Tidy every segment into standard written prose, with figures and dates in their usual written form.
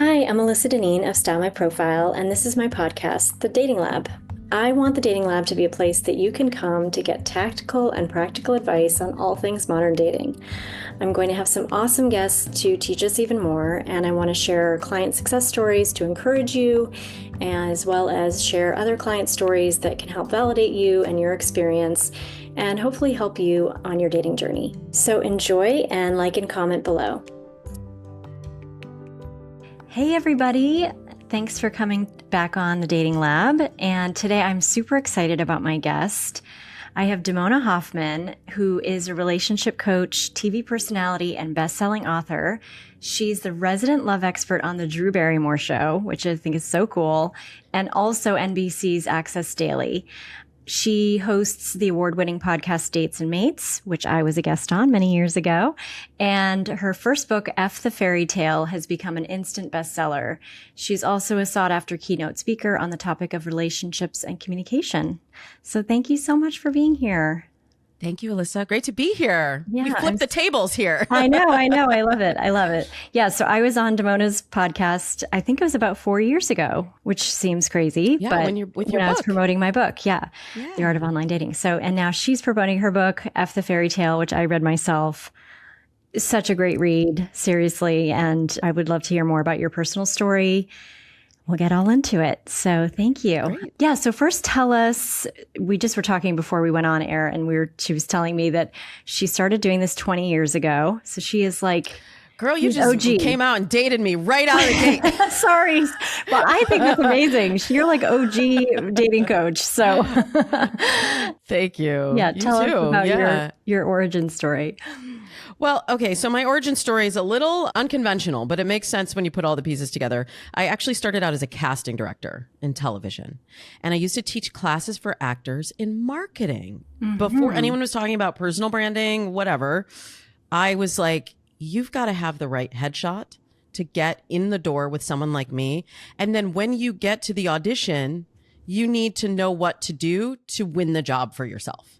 Hi, I'm Alyssa Dineen of Style My Profile, and this is my podcast, The Dating Lab. I want the Dating Lab to be a place that you can come to get tactical and practical advice on all things modern dating. I'm going to have some awesome guests to teach us even more, and I want to share client success stories to encourage you, as well as share other client stories that can help validate you and your experience, and hopefully help you on your dating journey. So enjoy and like and comment below. Hey everybody, thanks for coming back on the Dating Lab. And today I'm super excited about my guest. I have Damona Hoffman, who is a relationship coach, TV personality, and best-selling author. She's the resident love expert on the Drew Barrymore Show, which I think is so cool, and also NBC's Access Daily. She hosts the award-winning podcast Dates and Mates, which I was a guest on many years ago. And her first book, F the Fairy Tale, has become an instant bestseller. She's also a sought-after keynote speaker on the topic of relationships and communication. So thank you so much for being here. Thank you, Alyssa. Great to be here. Yeah, we flipped the tables here. I know. I love it. Yeah. So I was on Damona's podcast, I think it was about 4 years ago, which seems crazy. Yeah, but when you're with your I book. was promoting my book. Yeah. The Art of Online Dating. So, and now she's promoting her book, F the Fairy Tale, which I read myself. Such a great read, seriously. And I would love to hear more about your personal story. We'll get all into it. So thank you. Great. Yeah. So first tell us, we just were talking before we went on air and she was telling me that she started doing this 20 years ago. So she is like, girl, you just OG. came out and dated me right out of the gate. Sorry. Well, I think that's amazing. You're like OG dating coach. So Thank you. Yeah. You Tell us too. about your origin story. Well, okay, so my origin story is a little unconventional, but it makes sense when you put all the pieces together. I actually started out as a casting director in television, and I used to teach classes for actors in marketing. Before anyone was talking about personal branding, whatever, I was like, you've got to have the right headshot to get in the door with someone like me. And then when you get to the audition, you need to know what to do to win the job for yourself.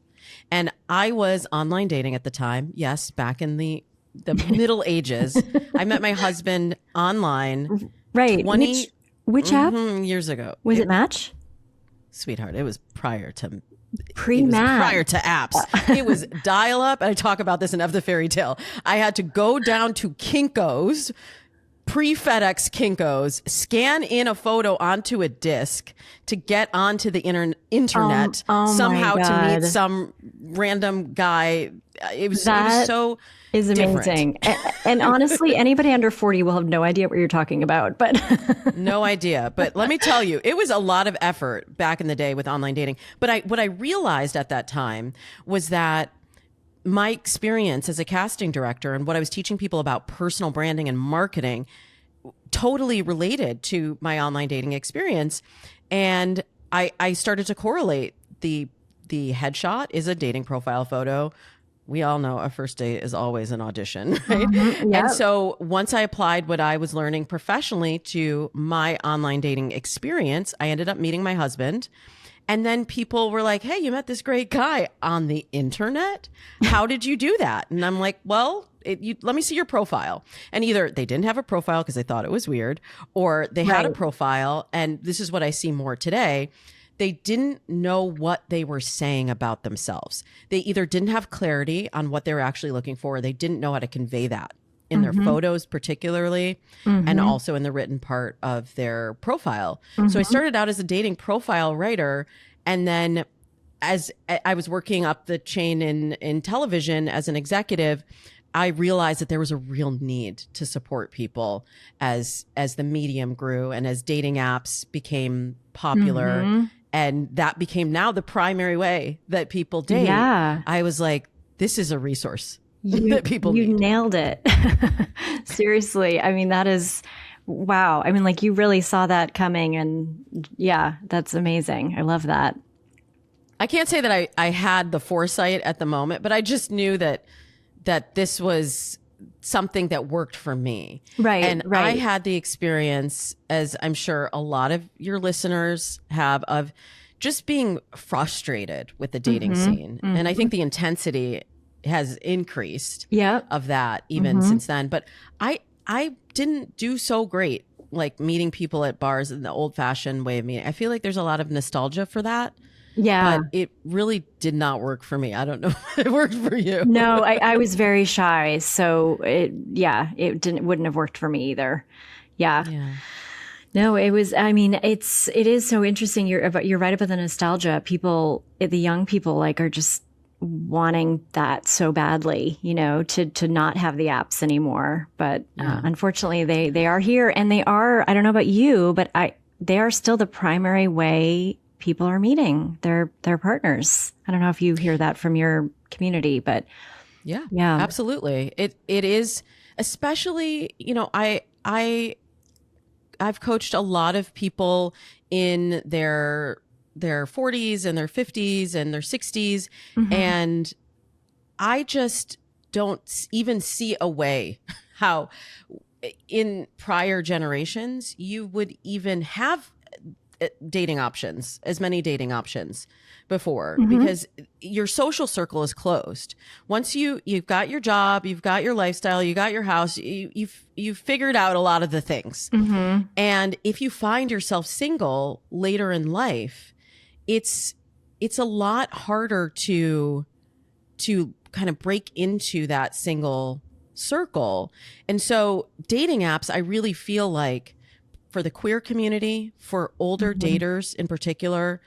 And I was online dating at the time. Yes, back in the Middle Ages. I met my husband online. Right. 20 Which app? Years ago. Was it Match? Sweetheart, it was prior to Pre-Match. prior to apps. It was dial up. And I talk about this in Of the Fairy Tale. I had to go down to Kinko's, pre-FedEx Kinko's, scan in a photo onto a disc to get onto the internet somehow to meet some random guy. It was so is amazing. And honestly, anybody under 40 will have no idea what you're talking about, but no idea. But let me tell you, it was a lot of effort back in the day with online dating. But what I realized at that time was that my experience as a casting director and what I was teaching people about personal branding and marketing totally related to my online dating experience. And I started to correlate the headshot is a dating profile photo. We all know a first date is always an audition, right? Yep. And so once I applied what I was learning professionally to my online dating experience, I ended up meeting my husband. And then people were like, hey, you met this great guy on the internet. How did you do that? And I'm like, well, let me see your profile. And either they didn't have a profile because they thought it was weird, or they had a profile. And this is what I see more today. They didn't know what they were saying about themselves. They either didn't have clarity on what they were actually looking for, or they didn't know how to convey that in their photos particularly, and also in the written part of their profile. So I started out as a dating profile writer, and then as I was working up the chain in television as an executive, I realized that there was a real need to support people as the medium grew and as dating apps became popular. And that became now the primary way that people date. Yeah. I was like, this is a resource that people You need. nailed it. Seriously. I mean, that is, wow. I mean, like you really saw that coming, and yeah, that's amazing. I love that. I can't say that I had the foresight at the moment, but I just knew that this was something that worked for me. Right. And I had the experience, as I'm sure a lot of your listeners have, of just being frustrated with the dating scene. And I think the intensity has increased of that even since then. But I didn't do so great like meeting people at bars in the old fashioned way of meeting. I feel like there's a lot of nostalgia for that. Yeah. But it really did not work for me. I don't know if it worked for you. No, I was very shy. So wouldn't have worked for me either. Yeah. Yeah. No, it was, I mean, it is so interesting. You're right about the nostalgia. The young people like are just wanting that so badly, to not have the apps anymore. But unfortunately they are here, and they are, I don't know about you, but they are still the primary way people are meeting their partners. I don't know if you hear that from your community, but yeah, absolutely. It is, especially, I've coached a lot of people in their 40s and their 50s and their 60s. Mm-hmm. And I just don't even see a way how in prior generations you would even have dating options, as many dating options before, Mm-hmm. because your social circle is closed. Once you've got your job, you've got your lifestyle, you got your house, you've figured out a lot of the things. Mm-hmm. And if you find yourself single later in life, it's a lot harder to kind of break into that single circle. And so dating apps, I really feel like, for the queer community, for older Mm-hmm. daters in particular,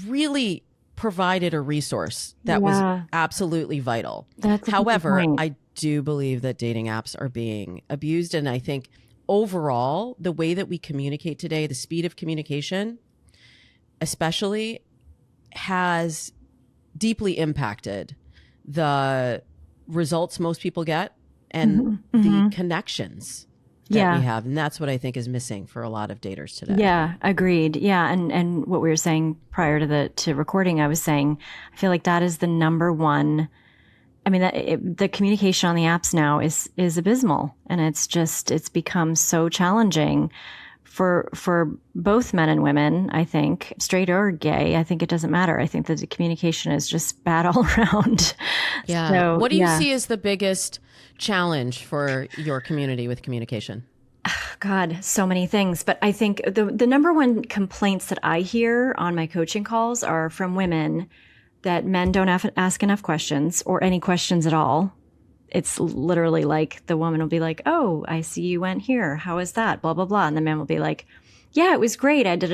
really provided a resource that was absolutely vital. However, I do believe that dating apps are being abused. And I think overall, the way that we communicate today, the speed of communication, especially, has deeply impacted the results most people get and Mm-hmm. the connections that we have. And that's what I think is missing for a lot of daters today. Yeah, agreed. Yeah. And what we were saying prior to recording, I was saying, I feel like that is the number one. I mean, the communication on the apps now is abysmal, and it's become so challenging for both men and women. I think, straight or gay, I think it doesn't matter. I think that the communication is just bad all around. Yeah. So, what do you see as the biggest challenge for your community with communication? God, so many things. But I think the number one complaints that I hear on my coaching calls are from women that men don't ask enough questions, or any questions at all. It's literally like the woman will be like, "Oh, I see you went here. How is that? Blah, blah, blah." And the man will be like, "Yeah, it was great. I did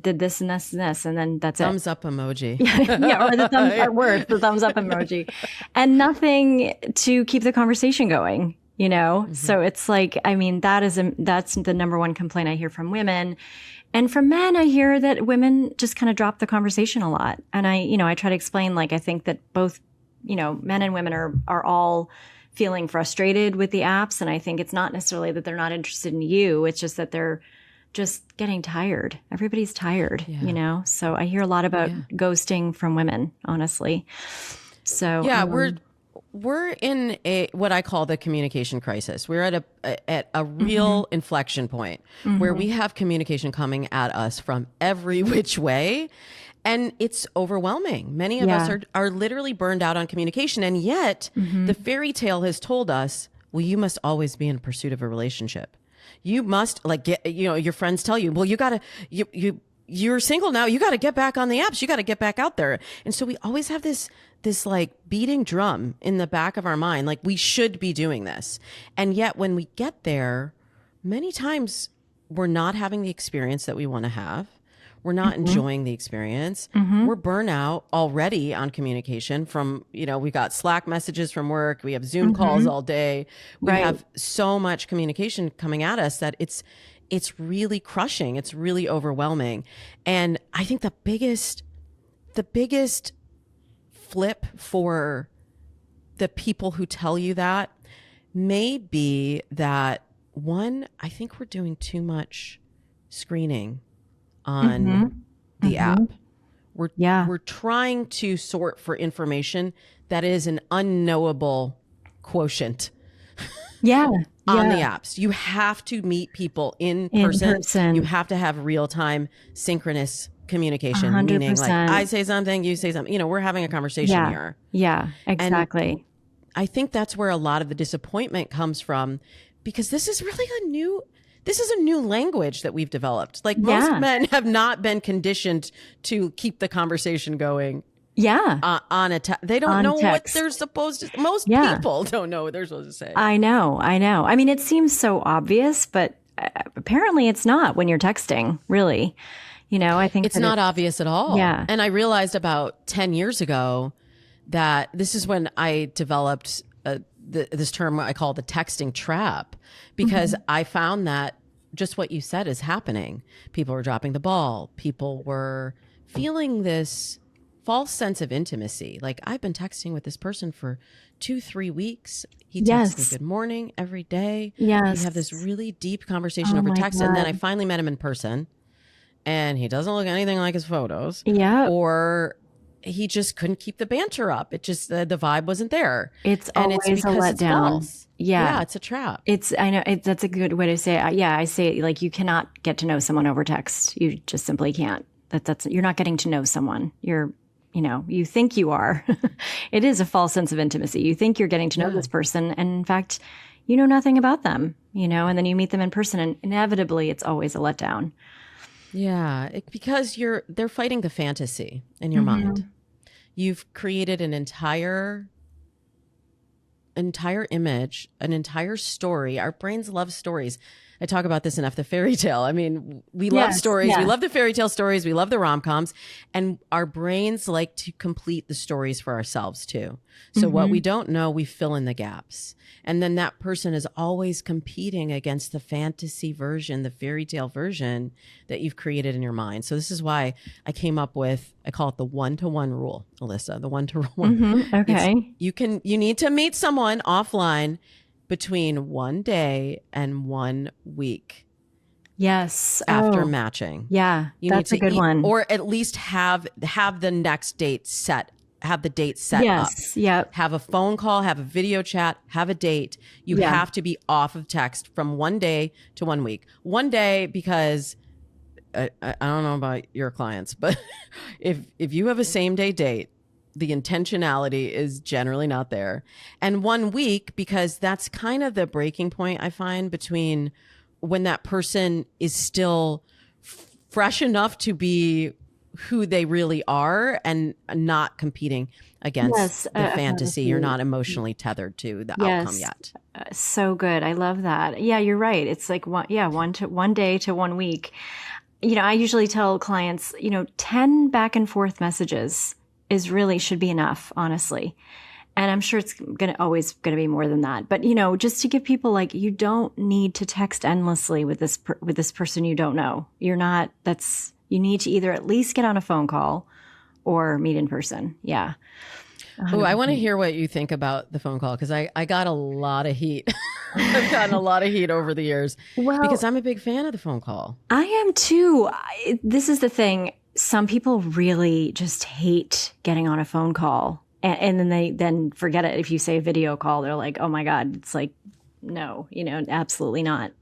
this and this and this." And then that's Thumbs up emoji. Yeah, or the thumbs are worse, the thumbs up emoji. And nothing to keep the conversation going, So it's like, I mean, that's the number one complaint I hear from women. And from men, I hear that women just kind of drop the conversation a lot. And I try to explain, like, I think that both, men and women are all feeling frustrated with the apps. And I think it's not necessarily that they're not interested in you. It's just that they're just getting tired. Everybody's tired, So I hear a lot about ghosting from women, honestly. So yeah, we're in what I call the communication crisis. We're at a real inflection point where we have communication coming at us from every which way, and it's overwhelming. Many of us are literally burned out on communication, and yet the fairy tale has told us, well, you must always be in pursuit of a relationship. You must your friends tell you, well, you're single now. You got to get back on the apps. You got to get back out there. And so we always have this like beating drum in the back of our mind, like we should be doing this. And yet when we get there, many times we're not having the experience that we want to have. We're not enjoying the experience. We're burnout already on communication from, we got Slack messages from work. We have Zoom calls all day. We have so much communication coming at us that it's really crushing. It's really overwhelming. And I think the biggest flip for the people who tell you that may be that, one, I think we're doing too much screening on the app. We're trying to sort for information that is an unknowable quotient. On the apps. You have to meet people in person. You have to have real-time synchronous communication, 100%. meaning like I say something, you say something. We're having a conversation here. Yeah, exactly. And I think that's where a lot of the disappointment comes from, because this is really this is a new language that we've developed. Like most men have not been conditioned to keep the conversation going. On a they don't know text. What they're supposed to. Most people don't know what they're supposed to say. I know. I mean, it seems so obvious, but apparently it's not when you're texting, really. I think it's not obvious at all. Yeah. And I realized about 10 years ago that this is when I developed this term I call the texting trap, because I found that just what you said is happening. People were dropping the ball. People were feeling this false sense of intimacy. Like, I've been texting with this person for 2-3 weeks. He texts me good morning every day. Yes. We have this really deep conversation over text. God. And then I finally met him in person, and he doesn't look anything like his photos. Yeah. Or he just couldn't keep the banter up. It just, the vibe wasn't there. It's always a letdown. Yeah, it's a trap. I know that's a good way to say it. Yeah, I say it, like, you cannot get to know someone over text. You just simply can't. You're not getting to know someone. You think you are. It is a false sense of intimacy. You think you're getting to know this person, and in fact, you know nothing about them, and then you meet them in person, and inevitably it's always a letdown. Yeah, because they're fighting the fantasy in your mind. You've created an entire image, an entire story. Our brains love stories. I talk about this in F the Fairy Tale. I mean, we love stories. Yeah. We love the fairy tale stories. We love the rom-coms. And our brains like to complete the stories for ourselves too. So what we don't know, we fill in the gaps. And then that person is always competing against the fantasy version, the fairy tale version that you've created in your mind. So this is why I came up with, I call it the 1-to-1 rule, Alyssa, the 1-to-1. Okay. You need to meet someone offline between 1 day and 1 week. Yes. After matching. Yeah. That's a good one. Or at least have the next date set. Have the date set up. Yes. Yep. Have a phone call, have a video chat, have a date. You have to be off of text from 1 day to 1 week. 1 day, because I don't know about your clients, but if you have a same day date, the intentionality is generally not there. And 1 week, because that's kind of the breaking point I find between when that person is still fresh enough to be who they really are and not competing against the fantasy. You're not emotionally tethered to the outcome yet. So good. I love that. Yeah, you're right. It's like 1 day to 1 week. I usually tell clients, 10 back and forth messages should be enough, honestly. And I'm sure it's always going to be more than that. But, just to give people, like, you don't need to text endlessly with this person you don't know. You need to either at least get on a phone call or meet in person. Yeah. Oh, I want to hear what you think about the phone call, because I got a lot of heat. I've gotten a lot of heat over the years because I'm a big fan of the phone call. I am too. This is the thing. Some people really just hate getting on a phone call, and then they forget it. If you say a video call, they're like, oh my God, it's like, no, absolutely not.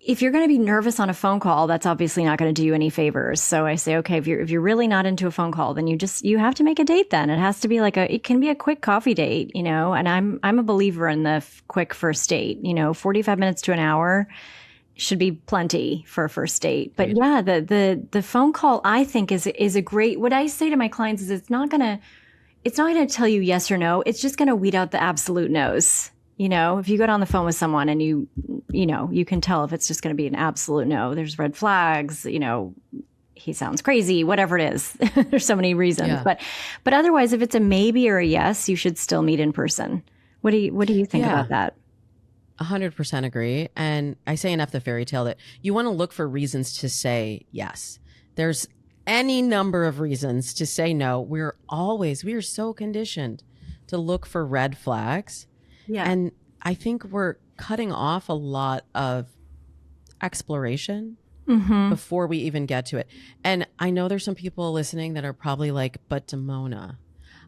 If you're going to be nervous on a phone call, that's obviously not going to do you any favors. So I say, okay, if you're really not into a phone call, then you have to make a date. Then it has to be it can be a quick coffee date, and I'm a believer in the quick first date, 45 minutes to an hour should be plenty for a first date. But yeah, the phone call, I think is a great, what I say to my clients is it's not going to tell you yes or no. It's just going to weed out the absolute no's. If you get on the phone with someone and you can tell if it's just going to be an absolute no. There's red flags, he sounds crazy, whatever it is. There's so many reasons. Yeah. But otherwise, if it's a maybe or a yes, you should still meet in person. What do you think about that? 100% agree. And I say in F the Fairy Tale that you want to look for reasons to say yes. There's any number of reasons to say no. We are so conditioned to look for red flags. Yeah. And I think we're cutting off a lot of exploration before we even get to it. And I know there's some people listening that are probably like, but Damona,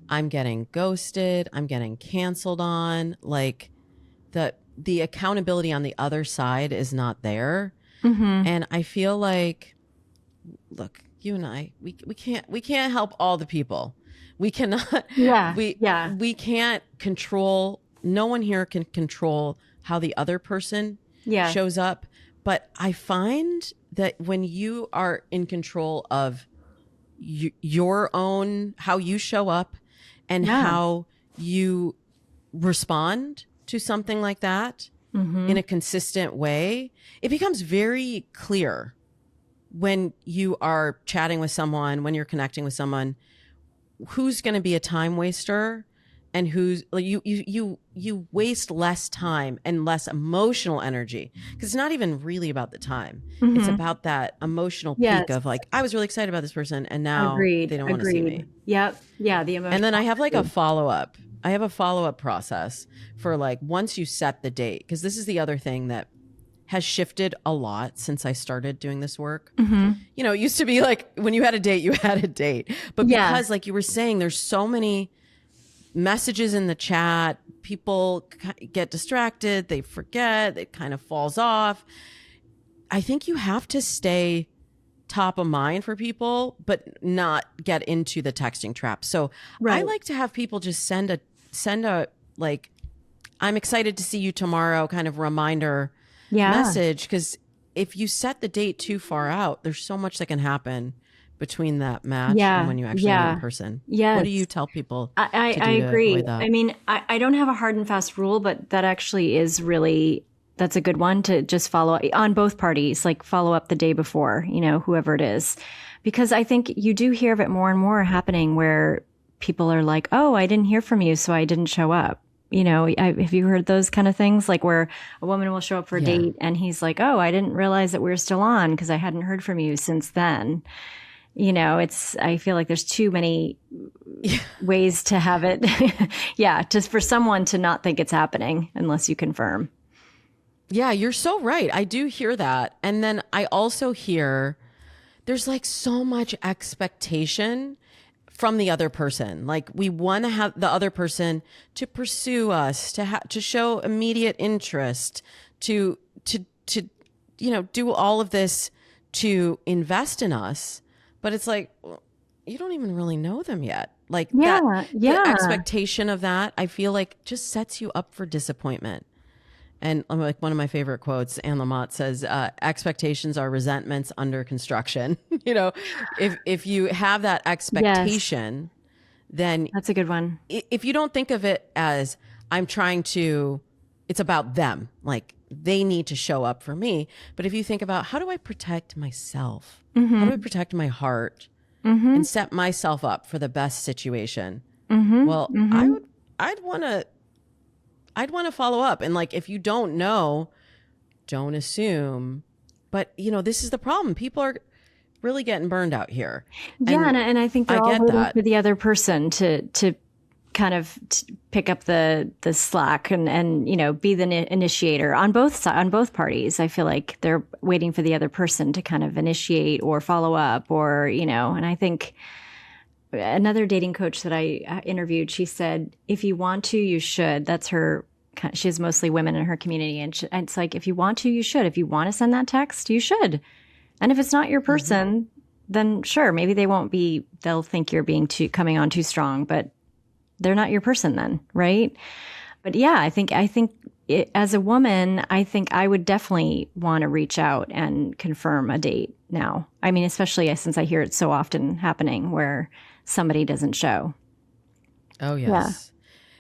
I'm getting ghosted. I'm getting canceled on. Like the accountability on the other side is not there. And I feel like, look, you and I, we can't help all the people. We cannot, we can't control. No one here can control how the other person shows up, But I find that when you are in control of your own, how you show up and how you respond to something like that in a consistent way, it becomes very clear when you are chatting with someone, when you're connecting with someone, who's going to be a time waster and who's like you waste less time and less emotional energy, because it's not even really about the time. It's about that emotional peak of like, I was really excited about this person and now they don't want to see me. Yep. Yeah. The emotional. And then I have like a follow-up. I have a follow-up process for like, once you set the date, because this is the other thing that has shifted a lot since I started doing this work. You know, it used to be like when you had a date, you had a date. But because like you were saying, there's so many messages in the chat, people get distracted, they forget, it kind of falls off. I think you have to stay top of mind for people, but not get into the texting trap. So I like to have people just send a like, I'm excited to see you tomorrow kind of reminder message, because if you set the date too far out, there's so much that can happen between that match and when you actually meet in person. What do you tell people? I agree. I mean, I don't have a hard and fast rule, but that actually is really, that's a good one to just follow on both parties, like follow up the day before, you know, whoever it is. Because I think you do hear of it more and more happening where people are like, oh, I didn't hear from you, so I didn't show up. You know, have you heard those kind of things? Like where a woman will show up for a date and he's like, oh, I didn't realize that we were still on because I hadn't heard from you since then. You know, I feel like there's too many ways to have it. Just for someone to not think it's happening unless you confirm. Yeah, you're so right. I do hear that. And then I also hear there's like so much expectation from the other person. Like we want to have the other person to pursue us, to show immediate interest, to you know, do all of this to invest in us. But it's like, well, you don't even really know them yet. Like the expectation of that, I feel like just sets you up for disappointment. And like one of my favorite quotes, Anne Lamott says, expectations are resentments under construction. You know, if you have that expectation, then that's a good one. If you don't think of it as it's about them, like they need to show up for me. But if you think about, how do I protect myself? How do I protect my heart and set myself up for the best situation? Well, I'd want to follow up. And like, if you don't know, don't assume. But you know, this is the problem. People are really getting burned out here. And I think they're all waiting for the other person to kind of pick up the slack and you know, be the initiator on both parties. I feel like they're waiting for the other person to kind of initiate or follow up, or you know. And I think another dating coach that I interviewed, she said, if you want to, you should. That's her. She has mostly women in her community. And it's like, if you want to, you should. If you want to send that text, you should. And if it's not your person, then sure, maybe they'll think you're coming on too strong, but they're not your person then. Right. But yeah, I think as a woman, I think I would definitely want to reach out and confirm a date now. I mean, especially since I hear it so often happening where somebody doesn't show. Oh, yes.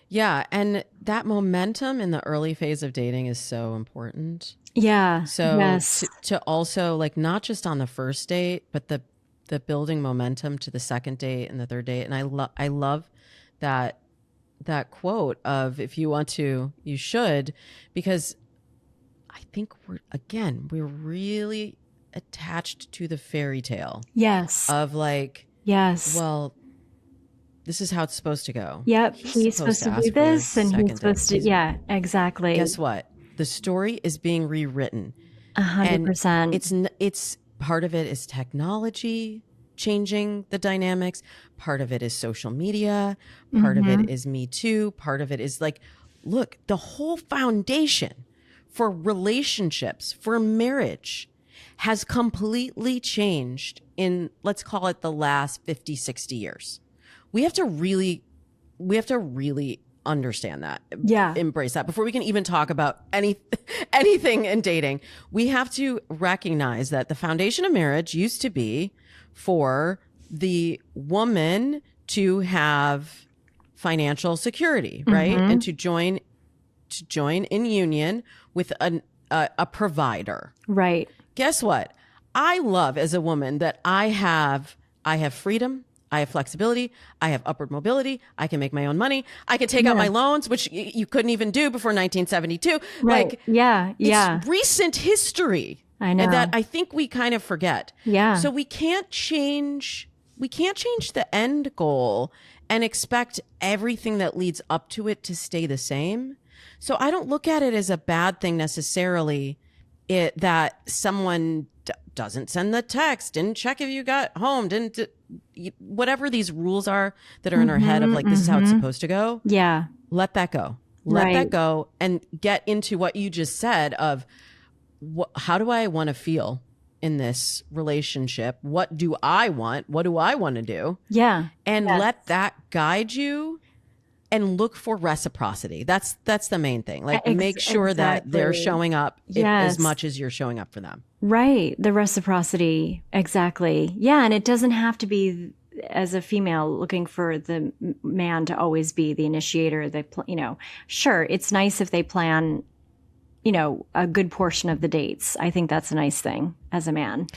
Yeah. And that momentum in the early phase of dating is so important. Yeah. So to also like, not just on the first date, but the building momentum to the second date and the third date. And I love that quote of, if you want to, you should, because I think we're really attached to the fairy tale. Yes. Of like, well, this is how it's supposed to go. Yep. He's supposed to do this and he's supposed to, exactly. Guess what? The story is being rewritten. 100%. And it's part of it is technology changing the dynamics. Part of it is social media. Part of it is Me Too. Part of it is like, look, the whole foundation for relationships, for marriage, has completely changed in, let's call it, the last 50, 60 years. We have to really understand that, Yeah. embrace that, before we can even talk about anything in dating, we have to recognize that the foundation of marriage used to be for the woman to have financial security, right? And to join in union with a provider. Right. Guess what? I love as a woman that I have freedom, I have flexibility, I have upward mobility, I can make my own money, I can take out my loans, which you couldn't even do before 1972. Right. Like, it's recent history. I know. And that I think we kind of forget. Yeah. So we can't change the end goal and expect everything that leads up to it to stay the same. So I don't look at it as a bad thing necessarily, that someone doesn't send the text, didn't check if you got home, whatever these rules are that are in our head of like, this is how it's supposed to go. Yeah. Let that go. Let that go and get into what you just said of how do I want to feel in this relationship? What do I want? What do I want to do? Yeah. And let that guide you. And look for reciprocity. That's the main thing. Like make sure that they're showing up as much as you're showing up for them. Right. The reciprocity. Exactly. Yeah. And it doesn't have to be as a female looking for the man to always be the initiator. Sure. It's nice if they plan, a good portion of the dates. I think that's a nice thing as a man.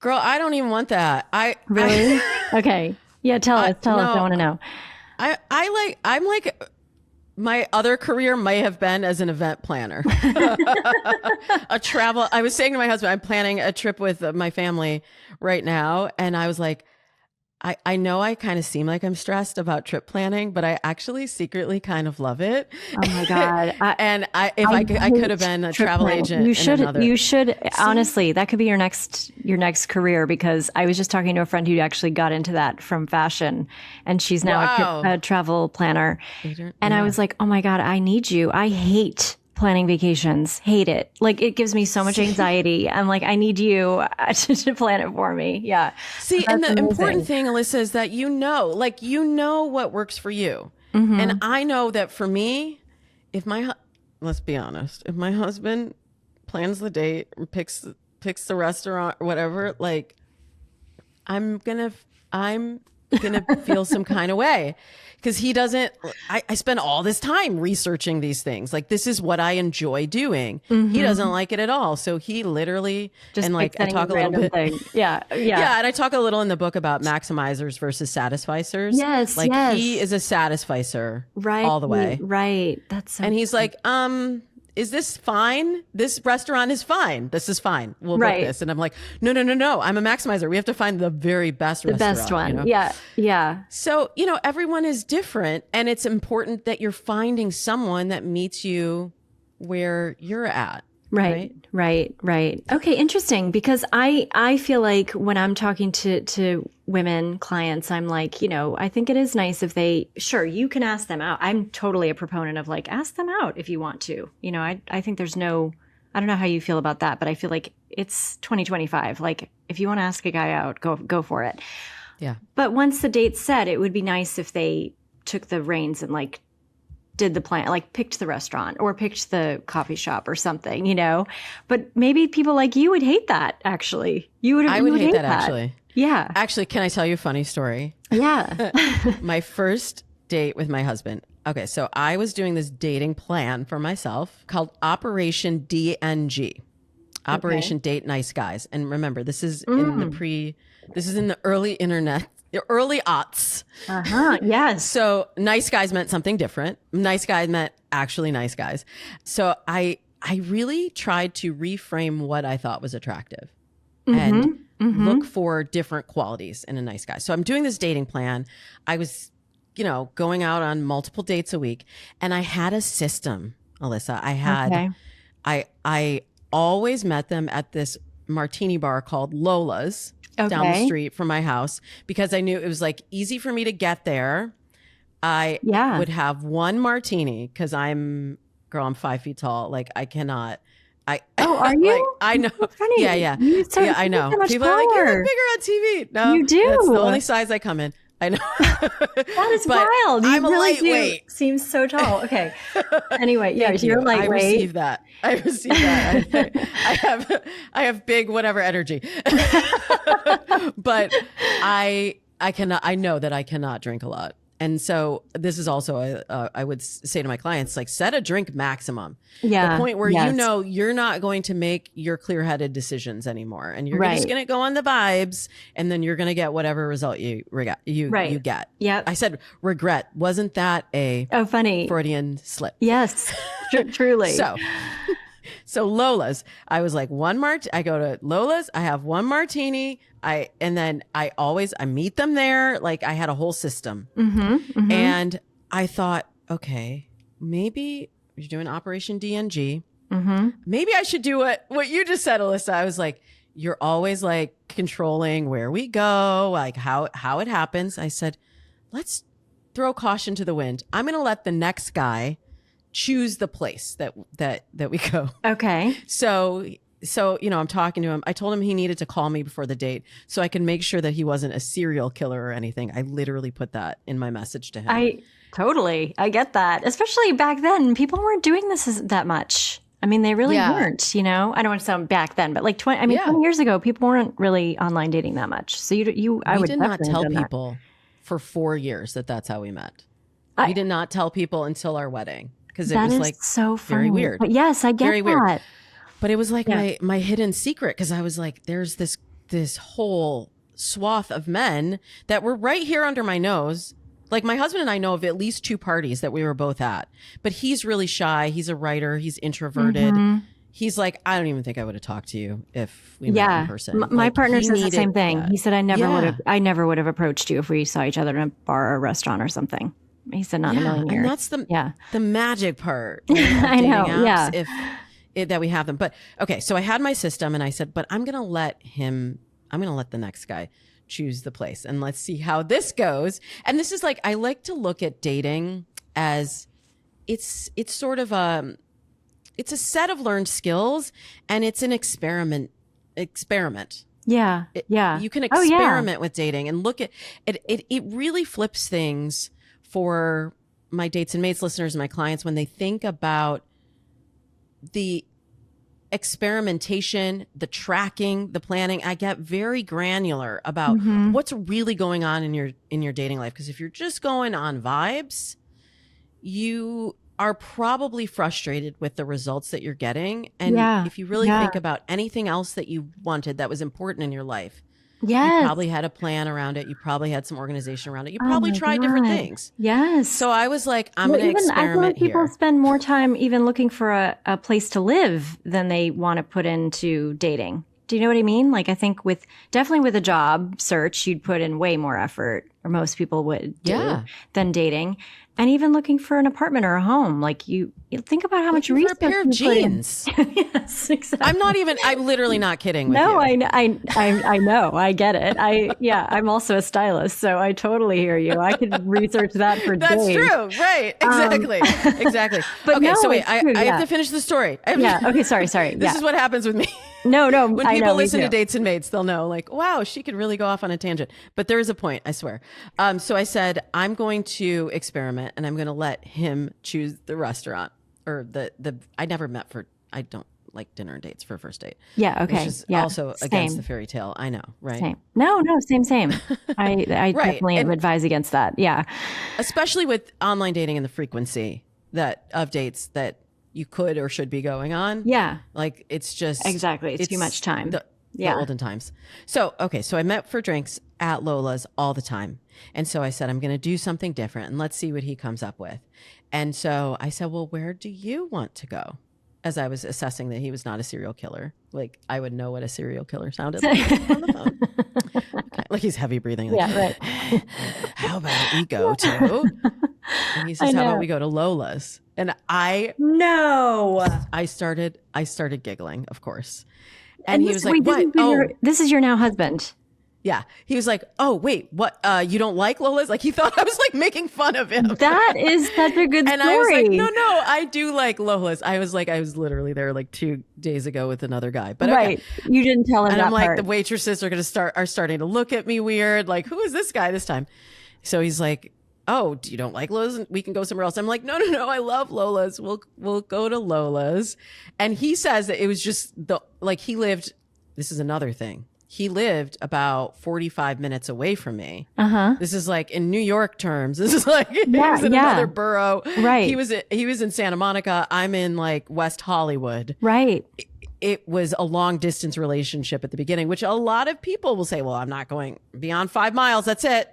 Girl, I don't even want that. Really? Okay. Yeah. Tell us. I want to know. I'm like my other career may have been as an event planner. I was saying to my husband, I'm planning a trip with my family right now. And I was like, I know I kind of seem like I'm stressed about trip planning, but I actually secretly kind of love it. Oh my God. I could have been a travel agent. You should honestly, that could be your next career, because I was just talking to a friend who actually got into that from fashion, and she's now a travel planner. And I was like, oh my God, I need you. I hate planning vacations. Hate it. Like, it gives me so much anxiety. I'm like, I need you to plan it for me. Yeah. See, and the important thing, Alyssa, is that you know what works for you. And I know that for me, let's be honest, if my husband plans the date or picks the restaurant or whatever, like, I'm gonna feel some kind of way. Because he doesn't, I spend all this time researching these things. Like, this is what I enjoy doing. He doesn't like it at all. So he literally, just I talk a little bit. Yeah. Yeah. And I talk a little in the book about maximizers versus satisficers. Yes. He is a satisficer right, all the way. Right. That's so and he's like, is this fine? This restaurant is fine. This is fine. We'll book this. And I'm like, no. I'm a maximizer. We have to find the very best restaurant. The best one. Yeah. Yeah. So, everyone is different, and it's important that you're finding someone that meets you where you're at. Right. Okay, interesting. Because I feel like when I'm talking to women clients, I'm like, I think it is nice if you can ask them out. I'm totally a proponent of like, ask them out if you want to. I think I don't know how you feel about that, but I feel like it's 2025. Like, if you want to ask a guy out, go for it. Yeah. But once the date's set, it would be nice if they took the reins and like did the plan, like picked the restaurant or picked the coffee shop or something, But maybe people like you would hate that, actually. I would hate that, actually. Yeah. Actually, can I tell you a funny story? Yeah. My first date with my husband. Okay, so I was doing this dating plan for myself called Operation DNG. Operation Date Nice Guys. And remember, this is in the early internet. The early aughts. Yes. So nice guys meant something different. Nice guys meant actually nice guys. So I really tried to reframe what I thought was attractive and look for different qualities in a nice guy. So I'm doing this dating plan. I was, going out on multiple dates a week, and I had a system, Alyssa. I always met them at this martini bar called Lola's. Down the street from my house, because I knew it was like easy for me to get there. I would have one martini because I'm 5 feet tall. Like, I cannot. Are you? Like, I know. Funny. Yeah. I know. So People are like, you look bigger on TV. No, you do. That's the only size I come in. I know. That is But wild. You I'm a really lightweight. do seem so tall. Okay. Anyway, yeah, Thank you're you. lightweight. I receive that. I have big whatever energy. But I know that I cannot drink a lot. And so this is also, I would say to my clients, like, set a drink maximum. Yeah. The point where yes. you know you're not going to make your clear-headed decisions anymore. And you're Right. just going to go on the vibes, and then you're going to get whatever result you get. Yep. I said regret. Wasn't that a funny Freudian slip? Yes, truly. So Lola's, I was like, I go to Lola's, I have one martini, and then I meet them there. Like, I had a whole system. And I thought, okay, maybe you're doing Operation DNG. Maybe I should do what you just said, Alyssa. I was like, you're always like controlling where we go, like how it happens. I said, let's throw caution to the wind. I'm going to let the next guy choose the place that we go. Okay. So, I'm talking to him. I told him he needed to call me before the date so I can make sure that he wasn't a serial killer or anything. I literally put that in my message to him. I get that. Especially back then, people weren't doing this that much. I mean, they really weren't, I don't want to sound back then, but like 20 years ago, people weren't really online dating that much. So I would did not tell people for 4 years that's how we met. We did not tell people until our wedding. Because it was like so funny. Very weird. But yes, I get very that. Weird. But it was like my hidden secret, because I was like, there's this whole swath of men that were right here under my nose. Like, my husband and I know of at least 2 parties that we were both at. But he's really shy. He's a writer. He's introverted. He's like, I don't even think I would have talked to you if we met in person. My partner says the same thing. That. He said, I never would have approached you if we saw each other in a bar or a restaurant or something. He said, not in a million years. And that's the magic part. I know. Apps, that we have them. But okay, so I had my system, and I said, but I'm going to let the next guy choose the place, and let's see how this goes. And this is like, I like to look at dating as it's sort of it's a set of learned skills, and it's an experiment. Yeah. You can experiment with dating and look at it. It really flips things for my dates and mates listeners and my clients when they think about the experimentation, the tracking, the planning. I get very granular about what's really going on in your dating life. Because if you're just going on vibes, you are probably frustrated with the results that you're getting. And if you really think about anything else that you wanted that was important in your life, you probably had a plan around it. You probably had some organization around it. You probably tried different things. Yes. So I was like, I'm going to experiment I feel like people here. spend more time even looking for a place to live than they want to put into dating. Do you know what I mean? Like, I think definitely with a job search, you'd put in way more effort, or most people would than dating. And even looking for an apartment or a home, like you think about how much research for a pair of jeans. Yes, exactly. I'm literally not kidding with no, you. I know. I get it. I'm also a stylist, so I totally hear you. I could research that for days. That's true. Right. Exactly. Exactly. But okay, no, so wait, it's true, I have to finish the story. Okay. Sorry. This is what happens with me. No. When people listen to Dates and Mates, they'll know, like, wow, she could really go off on a tangent. But there is a point, I swear. So I said, I'm going to experiment, and I'm going to let him choose the restaurant, or I don't like dinner dates for a first date. Yeah. Okay. Which is also against the fairy tale. I know. Right. Same. No, same. I definitely advise against that. Yeah. Especially with online dating and the frequency of dates that you could or should be going on. Yeah. Like, it's just. Exactly. It's too much time. The olden times. So I met for drinks at Lola's all the time. And so I said, I'm going to do something different, and let's see what he comes up with. And so I said, well, where do you want to go? As I was assessing that he was not a serial killer. Like, I would know what a serial killer sounded like on the phone. Okay. Like, he's heavy breathing. Like, right. How about we go to? And he says, how about we go to Lola's? And I started giggling, of course. And he was like, what? This is your now husband. Yeah. He was like, oh, wait, what? You don't like Lola's? Like, he thought I was like making fun of him. That is such a good story. And I was like, no, I do like Lola's. I was literally there like 2 days ago with another guy. But right. Okay. You didn't tell him and that I'm like, part. the waitresses are starting to look at me weird. Like, who is this guy this time? So he's like, oh, you don't like Lola's? We can go somewhere else. I'm like, no, I love Lola's. We'll go to Lola's. And he says that it was just he lived, this is another thing. He lived about 45 minutes away from me. This is like in New York terms. This is like he was in another borough. Right. He was in Santa Monica. I'm in like West Hollywood. Right. It was a long distance relationship at the beginning, which a lot of people will say, well, I'm not going beyond 5 miles. That's it.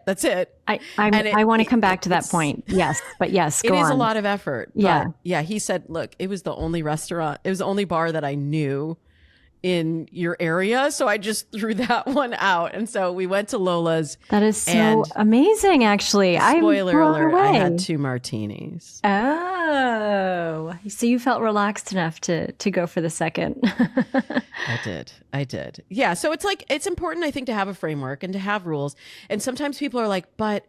I want to come back to that point. Yes. But yes, go on. It is a lot of effort. Yeah. But yeah. He said, look, it was the only restaurant. It was the only bar that I knew in your area. So I just threw that one out. And so we went to Lola's. That is so amazing, actually. Spoiler alert, away. I had 2 martinis. Oh, so you felt relaxed enough to go for the second. I did. Yeah. So it's like, it's important, I think, to have a framework and to have rules. And sometimes people are like, but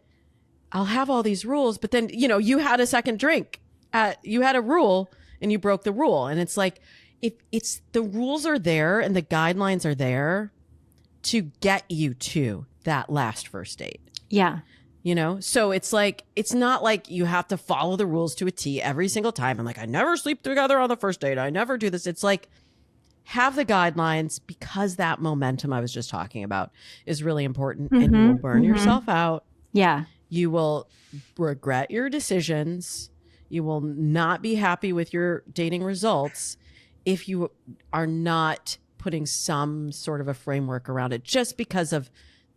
I'll have all these rules, but then, you had a second drink. You had a rule and you broke the rule. And it's like, if it's the rules are there and the guidelines are there to get you to that last first date. Yeah. So it's like, it's not like you have to follow the rules to a T every single time. And like, I never sleep together on the first date. I never do this. It's like, have the guidelines, because that momentum I was just talking about is really important, and you will burn yourself out. Yeah. You will regret your decisions. You will not be happy with your dating results if you are not putting some sort of a framework around it, just because of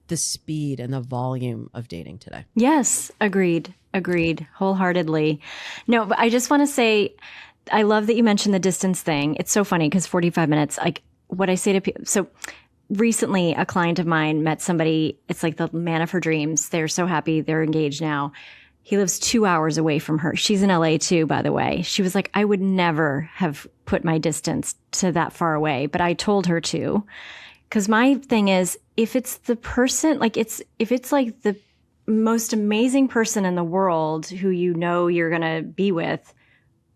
the speed and the volume of dating today. Yes. Agreed. Wholeheartedly. No, but I just want to say, I love that you mentioned the distance thing. It's so funny because 45 minutes, like what I say to people. So recently a client of mine met somebody. It's like the man of her dreams. They're so happy. They're engaged now. He lives 2 hours away from her. She's in LA too, by the way. She was like, I would never have put my distance to that far away, but I told her to. Because my thing is, if it's the person, if it's like the most amazing person in the world who you're going to be with,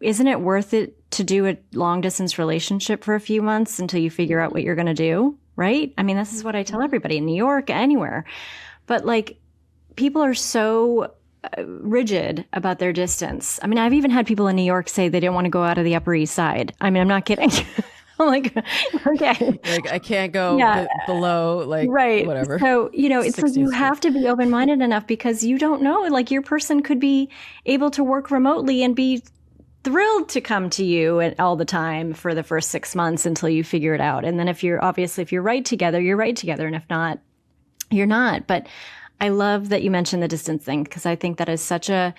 isn't it worth it to do a long distance relationship for a few months until you figure out what you're going to do? Right? I mean, this is what I tell everybody in New York, anywhere. But like, people are so rigid about their distance. I mean, I've even had people in New York say they didn't want to go out of the Upper East Side. I mean, I'm not kidding. I'm like, okay. Like, I can't go below, like, right. Whatever. So, it's like you have to be open-minded enough, because you don't know, like, your person could be able to work remotely and be thrilled to come to you all the time for the first 6 months until you figure it out. And then if you're right together, you're right together. And if not, you're not. But I love that you mentioned the distance thing, because I think that's such a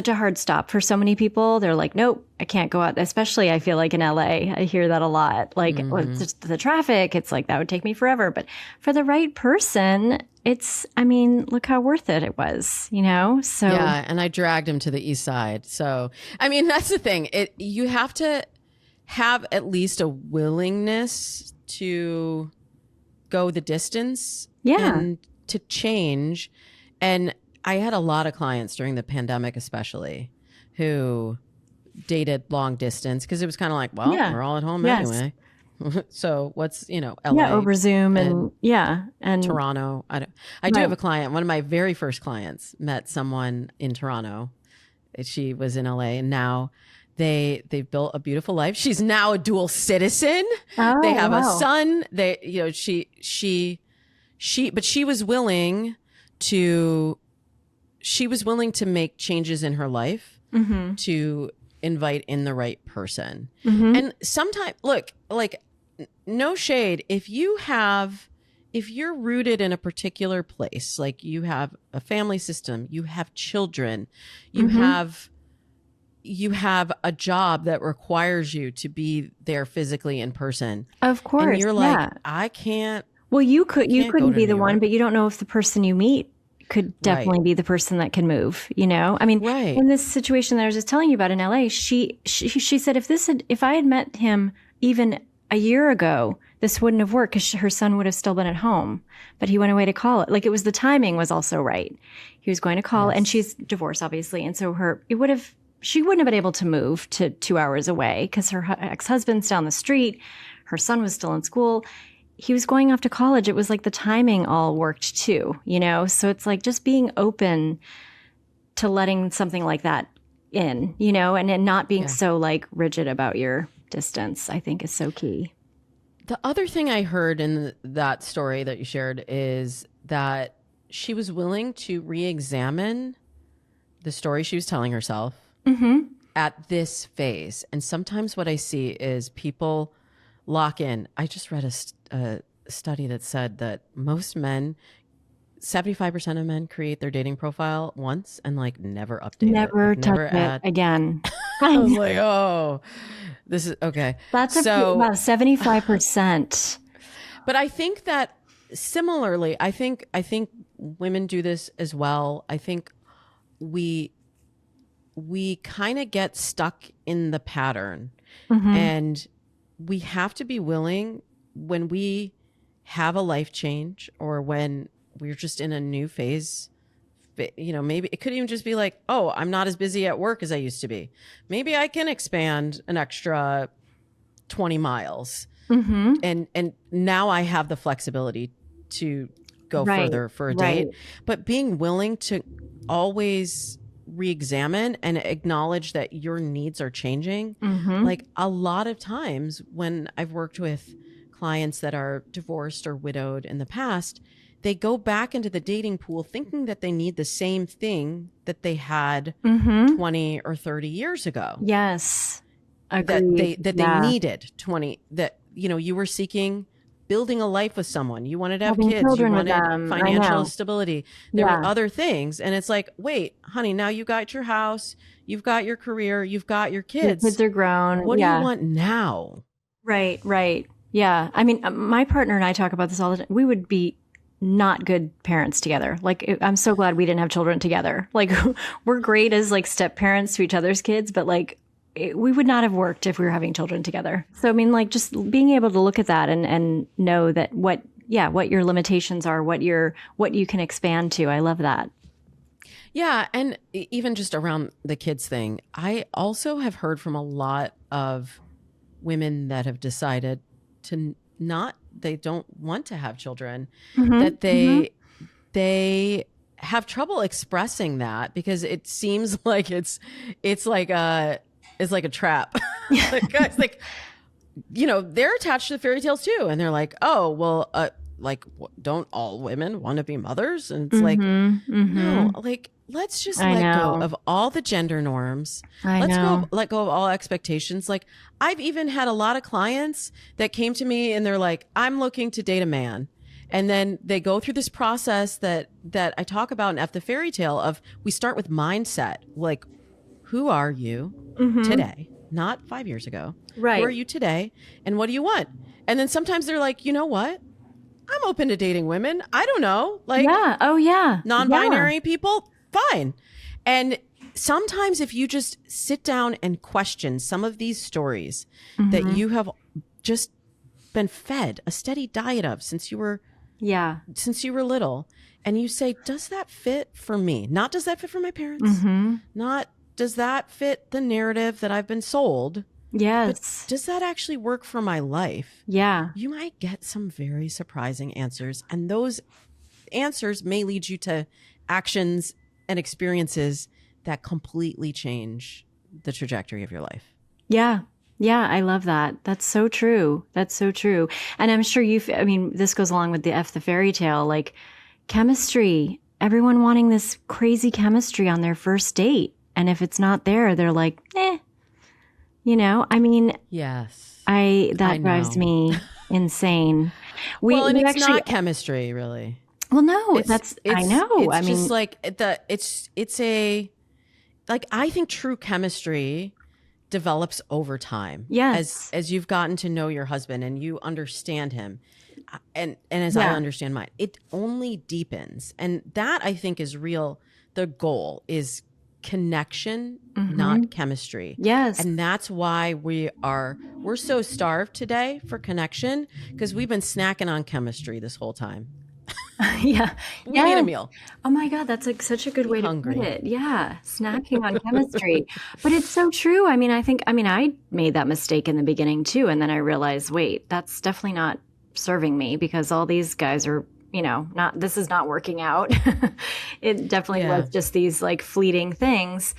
hard stop for so many people. They're like, nope, I can't go out. Especially, I feel like in LA, I hear that a lot. Like, it's just the traffic. It's like, that would take me forever. But for the right person, look how worth it was, So yeah, and I dragged him to the East Side. So, I mean, that's the thing. You have to have at least a willingness to go the distance. Yeah. And to change. And I had a lot of clients during the pandemic, especially, who dated long distance, because it was kind of like, well, we're all at home anyway. So what's, LA. Yeah, over Zoom and Toronto. I do have a client. One of my very first clients met someone in Toronto. She was in LA, and now they've built a beautiful life. She's now a dual citizen. Oh, they have a son. But she was willing to make changes in her life to invite in the right person. And sometimes, look, like, no shade. If you're rooted in a particular place, like you have a family system, you have children, you have a job that requires you to be there physically in person. Of course. And you're like, I can't. Well, you couldn't be the one, but you don't know if the person you meet could definitely be the person that can move, I mean, in this situation that I was just telling you about in LA, she said, if I had met him even a year ago, this wouldn't have worked, because her son would have still been at home, but he went away to call it. Like, it was, the timing was also right. He was going to call, and she's divorced, obviously. And so she wouldn't have been able to move to 2 hours away, because her ex-husband's down the street. Her son was still in school. he was going off to college. It was like the timing all worked too, you know? So it's like just being open to letting something like that in, you know, and not being so like rigid about your distance, I think is so key. The other thing I heard in that story that you shared is that she was willing to re-examine the story she was telling herself at this phase. And sometimes what I see is people lock in. I just read a study that said that most men, 75% of men create their dating profile once and like never update Never it. touch it again. I was like, oh, this is okay. That's about 75%. But I think that similarly, I think women do this as well. I think we kind of get stuck in the pattern, and we have to be willing when we have a life change or when we're just in a new phase. You know, maybe it could even just be like, oh, I'm not as busy at work as I used to be. Maybe I can expand an extra 20 miles. And now I have the flexibility to go further for a date. But being willing to always re-examine and acknowledge that your needs are changing. Like a lot of times when I've worked with clients that are divorced or widowed in the past, they go back into the dating pool thinking that they need the same thing that they had 20 or 30 years ago. Yes. Agreed. That they needed 20, that, you know, you were seeking building a life with someone. You wanted to have kids. You wanted financial stability. There were other things. And it's like, wait, honey, now you got your house, you've got your career, you've got your kids. Your kids are grown. What do you want now? Right. Yeah. I mean, my partner and I talk about this all the time. We would be not good parents together. Like, I'm so glad we didn't have children together. Like, we're great as like step parents to each other's kids, but like, we would not have worked if we were having children together. So, I mean, like just being able to look at that and know that what your limitations are, what you can expand to. I love that. Yeah. And even just around the kids thing, I also have heard from a lot of women that have decided to they don't want to have children, that they have trouble expressing that because it seems like it's like a trap. Like, guys, like, you know, they're attached to the fairy tales too. And they're like, oh, well, like, don't all women want to be mothers? And it's like, no, like, let's just let go of all the gender norms. Let go of all expectations. Like, I've even had a lot of clients that came to me and they're like, I'm looking to date a man. And then they go through this process that I talk about in F the Fairy Tale of, we start with mindset. Like, who are you today? Not 5 years ago. Right. Who are you today? And what do you want? And then sometimes they're like, you know what? I'm open to dating women. I don't know. Like, non-binary people, fine. And sometimes if you just sit down and question some of these stories that you have just been fed a steady diet of since you were little, and you say, does that fit for me? Not does that fit for my parents? Not does that fit the narrative that I've been sold? Yes. But does that actually work for my life? Yeah. You might get some very surprising answers. And those answers may lead you to actions and experiences that completely change the trajectory of your life. Yeah. Yeah, I love that. That's so true. That's so true. And I'm sure this goes along with the F the Fairy Tale, like chemistry, everyone wanting this crazy chemistry on their first date. And if it's not there, they're like, you know, I mean, yes, that drives me insane. It's actually not chemistry, really. Well, no, I know. It's just like it's a, like, I think true chemistry develops over time. Yes. As you've gotten to know your husband and you understand him, and as I understand mine, it only deepens. And that, I think, is real. The goal is connection, not chemistry. Yes. And that's why we're so starved today for connection, because we've been snacking on chemistry this whole time. Yeah. We need a meal. Oh my God, that's like such a good way to put it. Yeah. Snacking on chemistry. But it's so true. I made that mistake in the beginning too. And then I realized, wait, that's definitely not serving me because all these guys are, this is not working out. It definitely was just these like fleeting things.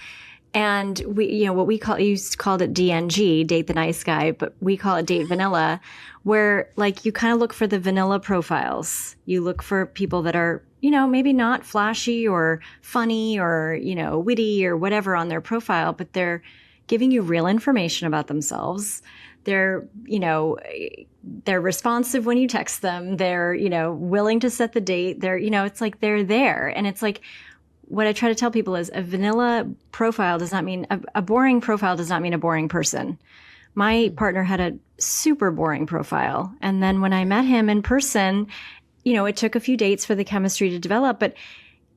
And we, what we used to call it DNG, date the nice guy, but we call it date vanilla, where like you kind of look for the vanilla profiles. You look for people that are, maybe not flashy or funny or, witty or whatever on their profile, but they're giving you real information about themselves. They're, they're responsive when you text them. They're, willing to set the date. They're, it's like they're there. And it's like, what I try to tell people is a vanilla profile does not mean a boring profile does not mean a boring person. My partner had a super boring profile. And then when I met him in person, it took a few dates for the chemistry to develop, but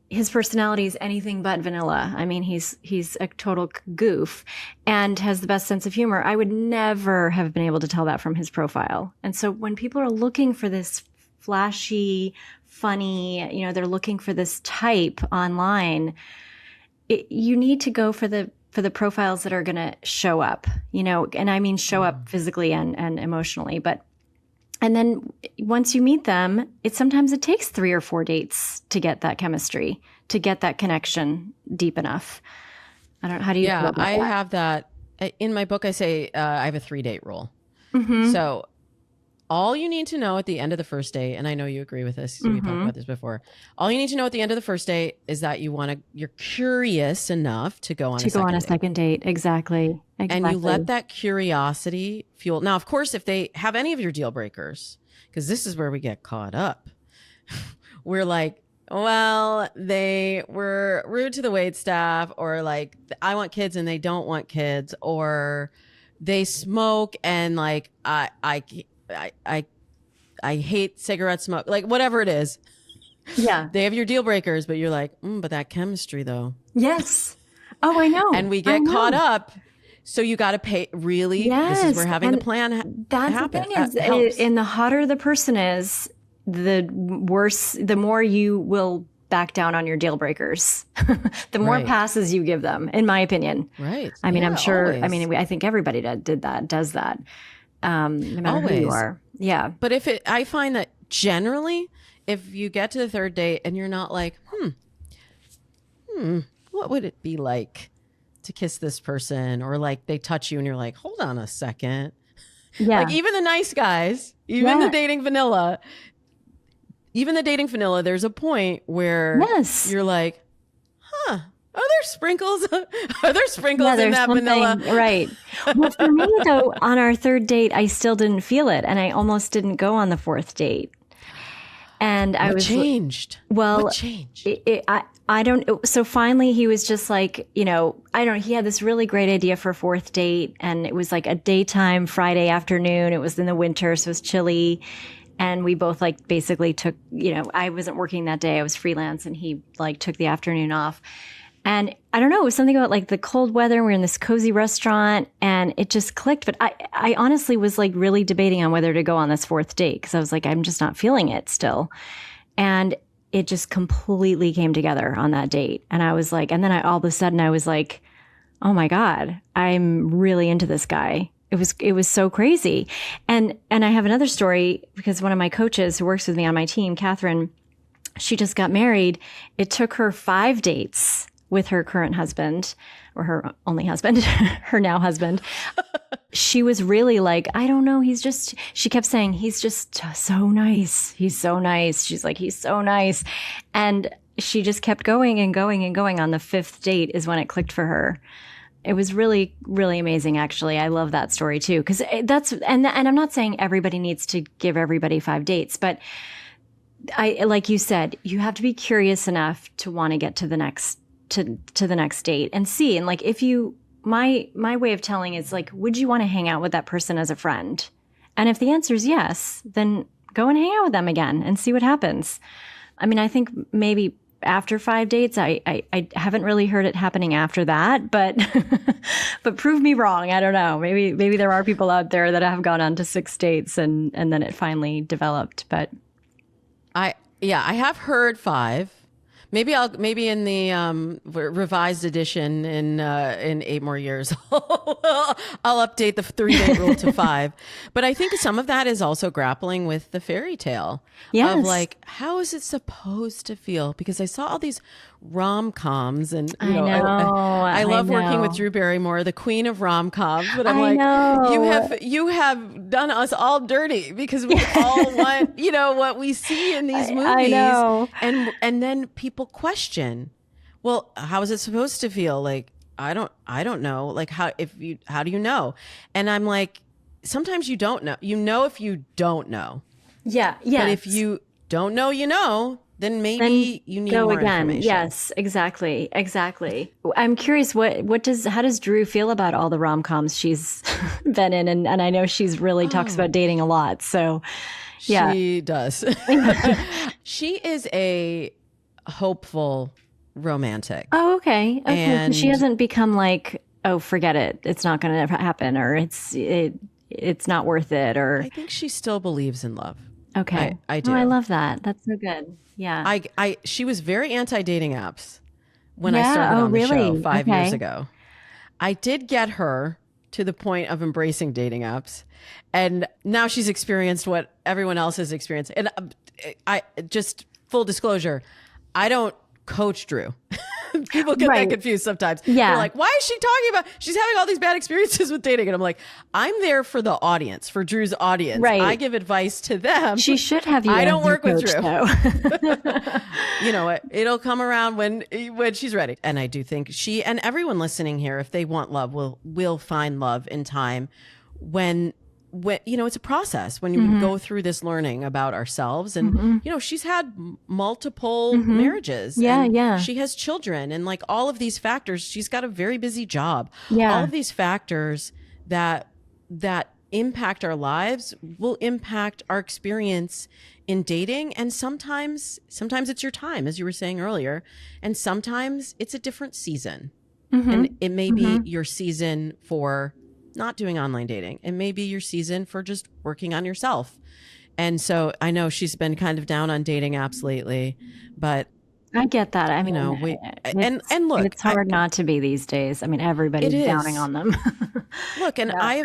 his personality is anything but vanilla. I mean, he's a total goof and has the best sense of humor. I would never have been able to tell that from his profile. And so when people are looking for this flashy, funny, they're looking for this type online, you need to go for the profiles that are going to show up, and I mean show up physically and emotionally. And then once you meet them, sometimes it takes 3 or 4 dates to get that chemistry, to get that connection deep enough. I don't know. How do you feel about that? Have that in my book. I say I have a 3-date rule. So all you need to know at the end of the first date, and I know you agree with this, we talked about this before. All you need to know at the end of the first date is that you're curious enough to go on a second date. Exactly. And you let that curiosity fuel. Now, of course, if they have any of your deal breakers, because this is where we get caught up. We're like, well, they were rude to the wait staff, or like, I want kids and they don't want kids, or they smoke and like, I hate cigarette smoke, like whatever it is. Yeah. They have your deal breakers, but you're like, but that chemistry though. Yes. Oh, I know. And we get caught up. So you got to pay really. Yes. This is where having the plan that's happen. The thing is, and the hotter the person is, the worse, the more you will back down on your deal breakers. The more passes you give them, in my opinion. Right. I mean, I'm sure. Always. I mean, I think everybody does that. No matter who you are. Yeah. But I find that generally, if you get to the third date and you're not like, what would it be like to kiss this person? Or like they touch you and you're like, hold on a second. Yeah. Like even the nice guys, even the dating vanilla, there's a point where you're like, are there sprinkles? Are there sprinkles in that vanilla? Right. Well, for me though, on our third date, I still didn't feel it, and I almost didn't go on the fourth date. And What changed? Well, what changed? I don't. So finally, he was just like, he had this really great idea for a fourth date, and it was like a daytime Friday afternoon. It was in the winter, so it was chilly. And we both like basically took, I wasn't working that day. I was freelance, and he like took the afternoon off. And I don't know, it was something about like the cold weather. We were in this cozy restaurant and it just clicked. But I honestly was like really debating on whether to go on this fourth date because I was like, I'm just not feeling it still. And it just completely came together on that date. And I was like, and then all of a sudden I was like, oh my God, I'm really into this guy. It was so crazy. And I have another story because one of my coaches who works with me on my team, Catherine, she just got married. It took her 5 dates with her current husband, or her only husband, her now husband. She was really like, I don't know. She kept saying, he's just so nice. He's so nice. She's like, he's so nice. And she just kept going and going and going. On the 5th date is when it clicked for her. It was really, really amazing, actually. I love that story too. Because and I'm not saying everybody needs to give everybody 5 dates, but like you said, you have to be curious enough to want to get to the next date and see. And like, my way of telling is like, would you want to hang out with that person as a friend? And if the answer is yes, then go and hang out with them again and see what happens. I mean, I think maybe after 5 dates, I haven't really heard it happening after that, but prove me wrong. I don't know. Maybe there are people out there that have gone on to 6 dates and then it finally developed. But I have heard 5. Maybe in the revised edition in 8 more years, I'll update the 3-day rule to 5. But I think some of that is also grappling with the fairy tale Yes. of like, how is it supposed to feel? Because I saw all these rom-coms, and I know. I love working with know. Drew Barrymore, the queen of rom-coms. But I'm I like, know. you have done us all dirty because we all want what we see in these movies. I know. And then people question, well, how is it supposed to feel? Like, I don't know. Like, how do you know? And I'm like, sometimes you don't know. You know if you don't know. Yeah. Yeah. But if you don't know, then maybe you need go more again. information. Yes, exactly. I'm curious, how does Drew feel about all the rom-coms she's been in? And I know she's really talks about dating a lot. So yeah. She does. She is a hopeful romantic. Oh, okay. Okay. So she And- hasn't become like, oh, forget it. It's not going to happen, or it's not worth it, or I think she still believes in love. okay. I do. Oh, I love that. That's so good. Yeah. She was very anti-dating apps when I Yeah? started Oh, on the really? show 5 years Okay. ago. I did get her to the point of embracing dating apps, and now she's experienced what everyone else has experienced. And I just full disclosure, I don't coach Drew. People get Right. that confused sometimes. Yeah. They're like, why is she talking about, she's having all these bad experiences with dating? And I'm like, I'm there for the audience, for Drew's audience. Right. I give advice to them. She should have you. I as don't her work with coach, Drew. though. You know what? It'll come around when she's ready. And I do think she and everyone listening here, if they want love, will find love in time when it's a process when you go through this learning about ourselves. And she's had multiple marriages. Yeah, and yeah. she has children, and like all of these factors, she's got a very busy job. Yeah. All of these factors that impact our lives will impact our experience in dating. And sometimes it's your time, as you were saying earlier, and sometimes it's a different season. And it may be your season for not doing online dating. It may be your season for just working on yourself. And so I know she's been kind of down on dating apps lately, but I get that. I mean, and look, it's hard not to be these days. I mean, everybody's It is. downing on them. look, and I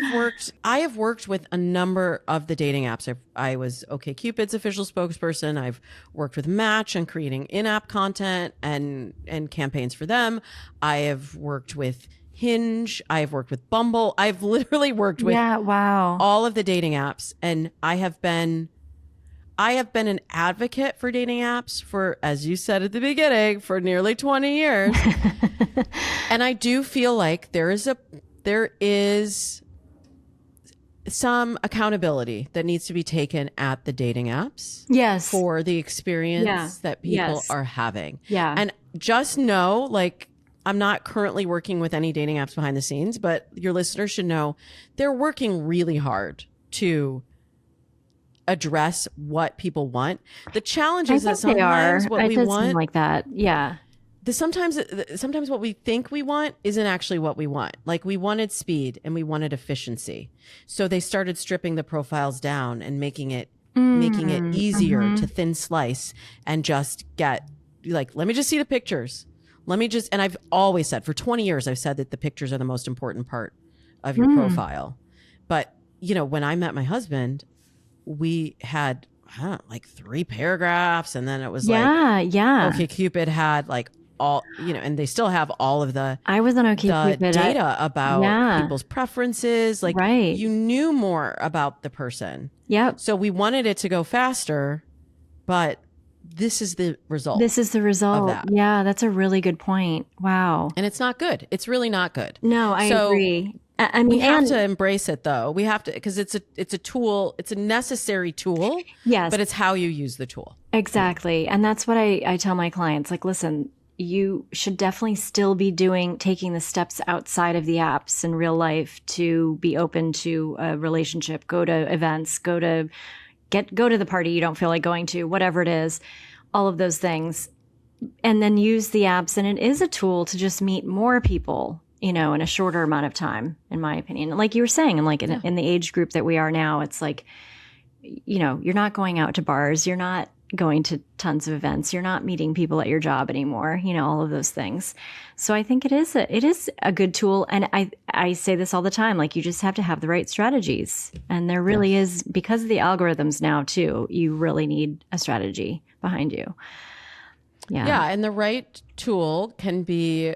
have worked with a number of the dating apps. I was OkCupid's official spokesperson. I've worked with Match on creating in-app content and campaigns for them. I have worked with Hinge. I've worked with Bumble. I've literally worked with wow. all of the dating apps, and I have been an advocate for dating apps for, as you said at the beginning, for nearly 20 years. And I do feel like there is some accountability that needs to be taken at the dating apps. Yes. For the experience that people Yes. are having. Yeah. And just know, like, I'm not currently working with any dating apps behind the scenes, but your listeners should know they're working really hard to address what people want. The challenge is that sometimes what we does want, seem like that. Yeah. sometimes what we think we want isn't actually what we want. Like, we wanted speed and we wanted efficiency. So they started stripping the profiles down and making it easier to thin slice and just get, like, let me just see the pictures. And I've always said, for 20 years, I've said that the pictures are the most important part of your profile. But, when I met my husband, we had, like 3 paragraphs. And then it was Yeah. OkCupid had like all, and they still have all of the I was on OkCupid. data about people's preferences. Like, Right. you knew more about the person. Yep. So we wanted it to go faster, but this is the result. This is the result. that. Yeah, that's a really good point. Wow. And it's not good. It's really not good. No, I So agree. I mean, We have and to embrace it, though. We have to, because it's a tool. It's a necessary tool. yes, But it's how you use the tool. exactly. And that's what I tell my clients. Like, listen, you should definitely still be taking the steps outside of the apps in real life to be open to a relationship. Go to events. Go to the party you don't feel like going to. Whatever it is, all of those things, and then use the apps. And it is a tool to just meet more people, in a shorter amount of time, in my opinion. Like you were saying, and like in the age group that we are now, it's like, you're not going out to bars. You're not going to tons of events. You're not meeting people at your job anymore, all of those things. So I think it is a good tool. And I say this all the time, like you just have to have the right strategies. And there really is, because of the algorithms now too, you really need a strategy behind you. Yeah. Yeah. And the right tool can be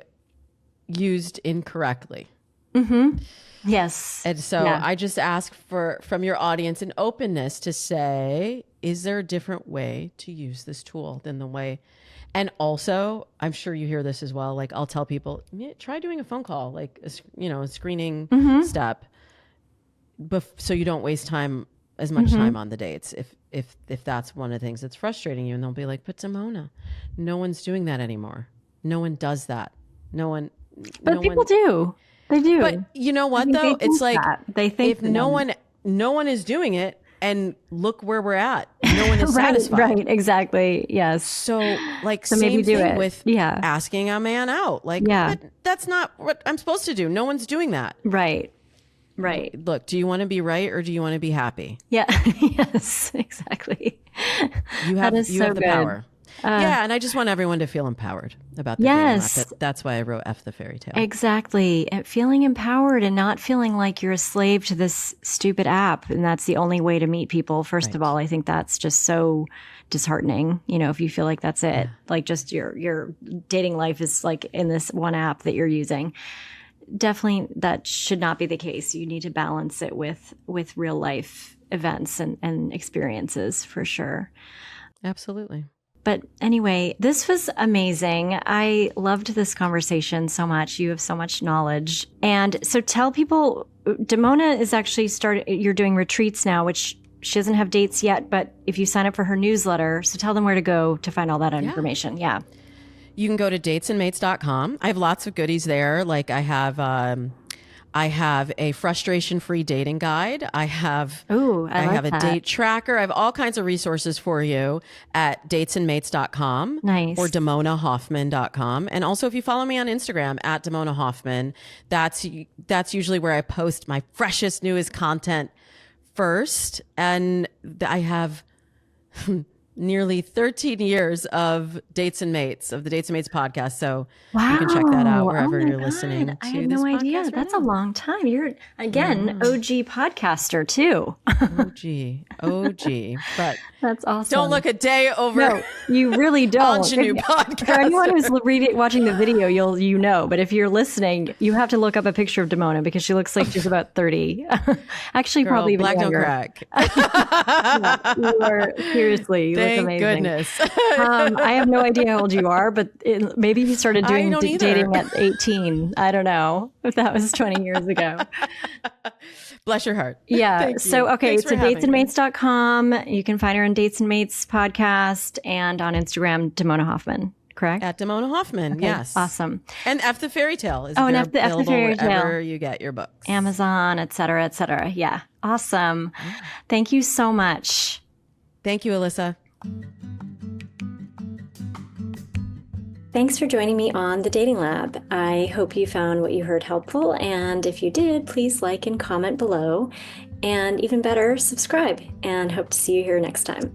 used incorrectly. Mm-hmm. Yes. And so I just ask from your audience an openness to say, is there a different way to use this tool than the way? And also, I'm sure you hear this as well. Like I'll tell people, try doing a phone call, like a screening step, so you don't waste as much time on the dates. If that's one of the things that's frustrating you, and they'll be like, but Damona, no one's doing that anymore. No one does that. But people do. They do. But you know what though? It's like they think if no one is doing it, and look where we're at. No one is satisfied. Right, exactly. Yes. So like so maybe same do thing it. with asking a man out. Like that's not what I'm supposed to do. No one's doing that. Right. Right. Look, do you want to be right or do you want to be happy? Yeah. Yes, exactly. You have the good. power. And I just want everyone to feel empowered about the dating app. That's why I wrote F the Fairy Tale. Exactly. And feeling empowered and not feeling like you're a slave to this stupid app. And that's the only way to meet people. First of all, I think that's just so disheartening. If you feel like that's it, like just your dating life is like in this one app that you're using. Definitely that should not be the case. You need to balance it with real life events and experiences for sure. Absolutely. But anyway, this was amazing. I loved this conversation so much. You have so much knowledge. And so tell people, Damona is actually you're doing retreats now, which she doesn't have dates yet, but if you sign up for her newsletter, so tell them where to go to find all that information. Yeah. You can go to datesandmates.com. I have lots of goodies there. Like I have a frustration-free dating guide. I have a date tracker. I have all kinds of resources for you at datesandmates.com or damonahoffman.com. And also if you follow me on Instagram at Damona Hoffman, that's usually where I post my freshest, newest content first. And I have nearly 13 years of Dates and Mates, of the Dates and Mates podcast. So you can check that out wherever you're listening to. I had no idea. That's a long time. You're, again, OG podcaster too. OG. But that's awesome. Don't look a day over. No, you really don't. Ingenue podcast. For anyone who's watching the video, you know. But if you're listening, you have to look up a picture of Damona because she looks like she's about 30. Actually, girl, probably even black younger. Don't crack. You are seriously. Thank amazing. Goodness. I have no idea how old you are, but maybe you started doing dating at 18. I don't know if that was 20 years ago. Bless your heart. Yeah. So, okay. Thanks so datesandmates.com. You can find her on Dates and Mates podcast and on Instagram, Damona Hoffman. Correct? At Damona Hoffman. Okay, yes. Awesome. And F the Fairy Tale is and available F the Fairy Tale. wherever you get your books. Amazon, et cetera, et cetera. Yeah. Awesome. Thank you so much. Thank you, Alyssa. Thanks for joining me on The Dating Lab. I hope you found what you heard helpful, and if you did, please like and comment below, and even better, subscribe, and hope to see you here next time.